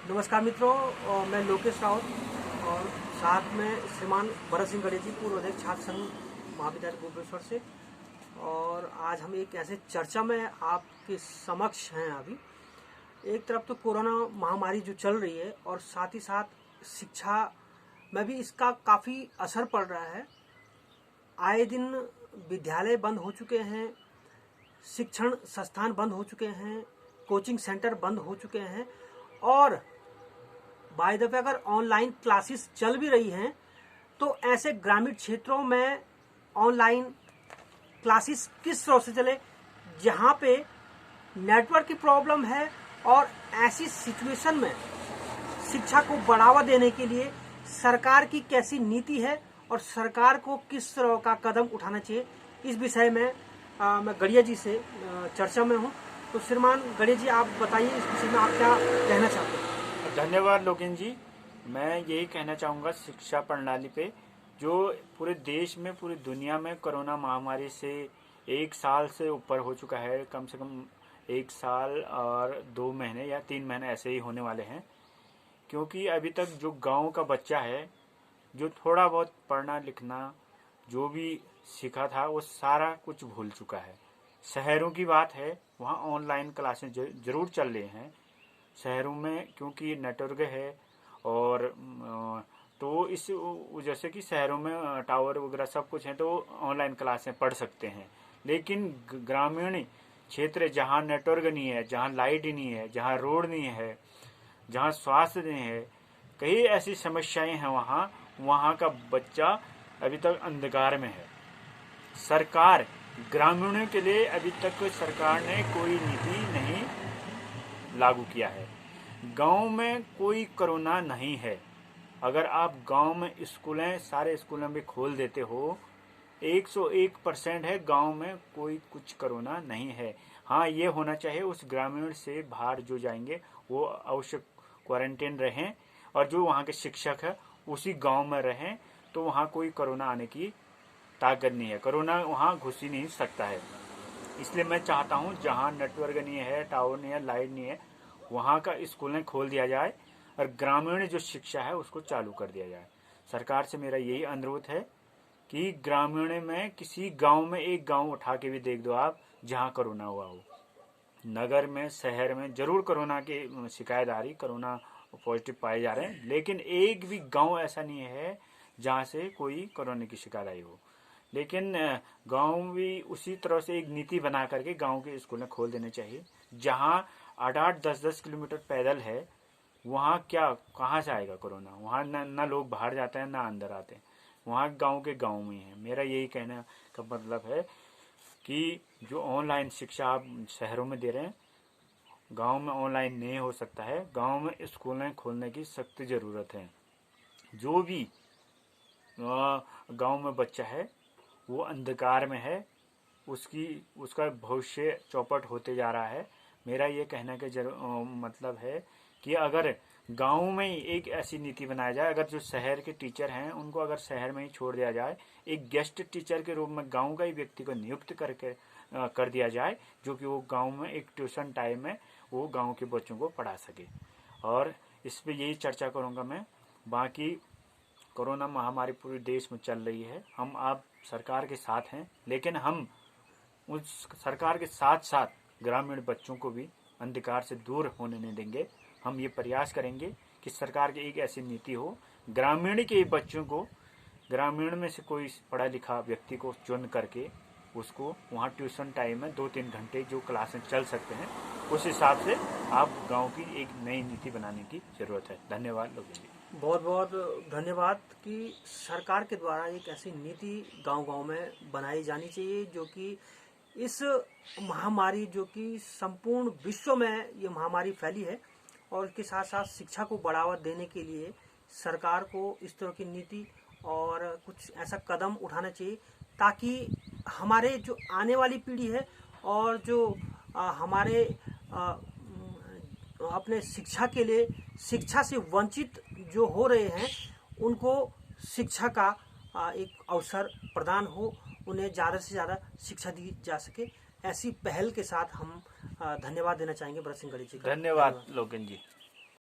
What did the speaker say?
नमस्कार मित्रों, मैं लोकेश राउत और साथ में श्रीमान भरत सिंह गणेश जी, पूर्व अध्यक्ष छात्र संघ महाविद्यालय भुवनेश्वर से। और आज हम एक ऐसे चर्चा में आपके समक्ष हैं। अभी एक तरफ तो कोरोना महामारी जो चल रही है और साथ ही साथ शिक्षा में भी इसका काफ़ी असर पड़ रहा है। आए दिन विद्यालय बंद हो चुके हैं, शिक्षण संस्थान बंद हो चुके हैं, कोचिंग सेंटर बंद हो चुके हैं और बाय द वे अगर ऑनलाइन क्लासेस चल भी रही हैं तो ऐसे ग्रामीण क्षेत्रों में ऑनलाइन क्लासेस किस तरह से चले जहां पे नेटवर्क की प्रॉब्लम है। और ऐसी सिचुएशन में शिक्षा को बढ़ावा देने के लिए सरकार की कैसी नीति है और सरकार को किस तरह का कदम उठाना चाहिए, इस विषय में मैं गड़िया जी से चर्चा में हूँ। तो श्रीमान गणेश जी, आप बताइए इस विषय में आप क्या कहना चाहते हैं। धन्यवाद लोकेन जी। मैं यही कहना चाहूँगा शिक्षा प्रणाली पे, जो पूरे देश में पूरी दुनिया में कोरोना महामारी से 1 साल से ऊपर हो चुका है। कम से कम 1 साल और 2 महीने या 3 महीने ऐसे ही होने वाले हैं। क्योंकि अभी तक जो गांव का बच्चा है, जो थोड़ा बहुत पढ़ना लिखना जो भी सीखा था, वो सारा कुछ भूल चुका है। शहरों की बात है, वहाँ ऑनलाइन क्लासेस जरूर चल रहे हैं शहरों में, क्योंकि नेटवर्क है। और तो इस जैसे कि शहरों में टावर वगैरह सब कुछ है तो ऑनलाइन क्लासें पढ़ सकते हैं। लेकिन ग्रामीण क्षेत्र जहाँ नेटवर्क नहीं है, जहाँ लाइट नहीं है, जहाँ रोड नहीं है, जहाँ स्वास्थ्य नहीं है, कई ऐसी समस्याएं हैं, वहाँ का बच्चा अभी तक अंधकार में है। सरकार ग्रामीणों के लिए अभी तक सरकार ने कोई नीति नहीं लागू किया है। गांव में कोई कोरोना नहीं है। अगर आप गांव में सारे स्कूलों में खोल देते हो, 101% है गांव में कोई कुछ कोरोना नहीं है। हाँ, ये होना चाहिए उस ग्रामीण से बाहर जो जाएंगे वो अवश्य क्वारंटाइन रहें, और जो वहाँ के शिक्षक है उसी गांव में रहें, तो वहाँ कोई कोरोना आने की ताकत नहीं है। कोरोना वहाँ घुस ही नहीं सकता है। इसलिए मैं चाहता हूँ जहाँ नेटवर्क नहीं है, टावर नहीं है, लाइट नहीं है, वहाँ का स्कूलें खोल दिया जाए और ग्रामीण जो शिक्षा है उसको चालू कर दिया जाए। सरकार से मेरा यही अनुरोध है कि ग्रामीण में किसी गांव में एक गांव उठा के भी देख दो आप जहाँ कोरोना हुआ हो। नगर में, शहर में जरूर कोरोना की शिकायत आ रही, कोरोना पॉजिटिव पाए जा रहे हैं, लेकिन एक भी गांव ऐसा नहीं है जहाँ से कोई कोरोना की शिकायत आई हो। लेकिन गांव भी उसी तरह से एक नीति बना करके गांव के स्कूलें खोल देने चाहिए। जहां 8-8, 10-10 किलोमीटर पैदल है, वहां कहाँ से आएगा कोरोना। वहां न लोग बाहर जाते हैं, ना अंदर आते हैं। वहां गांव के गांव में है। मेरा यही कहने का मतलब है कि जो ऑनलाइन शिक्षा आप शहरों में दे रहे हैं, गांव में ऑनलाइन नहीं हो सकता है। गांव में स्कूलें खोलने की सख्त जरूरत है। जो भी गांव में बच्चा है वो अंधकार में है, उसका भविष्य चौपट होते जा रहा है। मेरा ये कहने का मतलब है कि अगर गांव में एक ऐसी नीति बनाया जाए, अगर जो शहर के टीचर हैं उनको अगर शहर में ही छोड़ दिया जाए, एक गेस्ट टीचर के रूप में गांव का ही व्यक्ति को नियुक्त कर दिया जाए, जो कि वो गांव में एक ट्यूशन टाइम में वो गांव के बच्चों को पढ़ा सके। और इस पर यही चर्चा करूँगा मैं। बाकी कोरोना महामारी पूरे देश में चल रही है, हम आप सरकार के साथ हैं, लेकिन हम उस सरकार के साथ साथ ग्रामीण बच्चों को भी अंधकार से दूर होने नहीं देंगे। हम ये प्रयास करेंगे कि सरकार की एक ऐसी नीति हो, ग्रामीण के बच्चों को, ग्रामीण में से कोई पढ़ा लिखा व्यक्ति को चुन करके उसको वहाँ ट्यूशन टाइम में 2-3 घंटे जो क्लासें चल सकते हैं, उस हिसाब से आप गाँव की एक नई नीति बनाने की जरूरत है। धन्यवाद लोगों जी। बहुत बहुत धन्यवाद कि सरकार के द्वारा एक ऐसी नीति गांव-गांव में बनाई जानी चाहिए, जो कि इस महामारी, जो कि संपूर्ण विश्व में ये महामारी फैली है, और इसके साथ साथ शिक्षा को बढ़ावा देने के लिए सरकार को इस तरह की नीति और कुछ ऐसा कदम उठाना चाहिए, ताकि हमारे जो आने वाली पीढ़ी है और जो हमारे अपने शिक्षा के लिए, शिक्षा से वंचित जो हो रहे हैं, उनको शिक्षा का एक अवसर प्रदान हो, उन्हें ज़्यादा से ज़्यादा शिक्षा दी जा सके। ऐसी पहल के साथ हम धन्यवाद देना चाहेंगे भरत सिंह गणेश जी का। धन्यवाद लोकेन जी।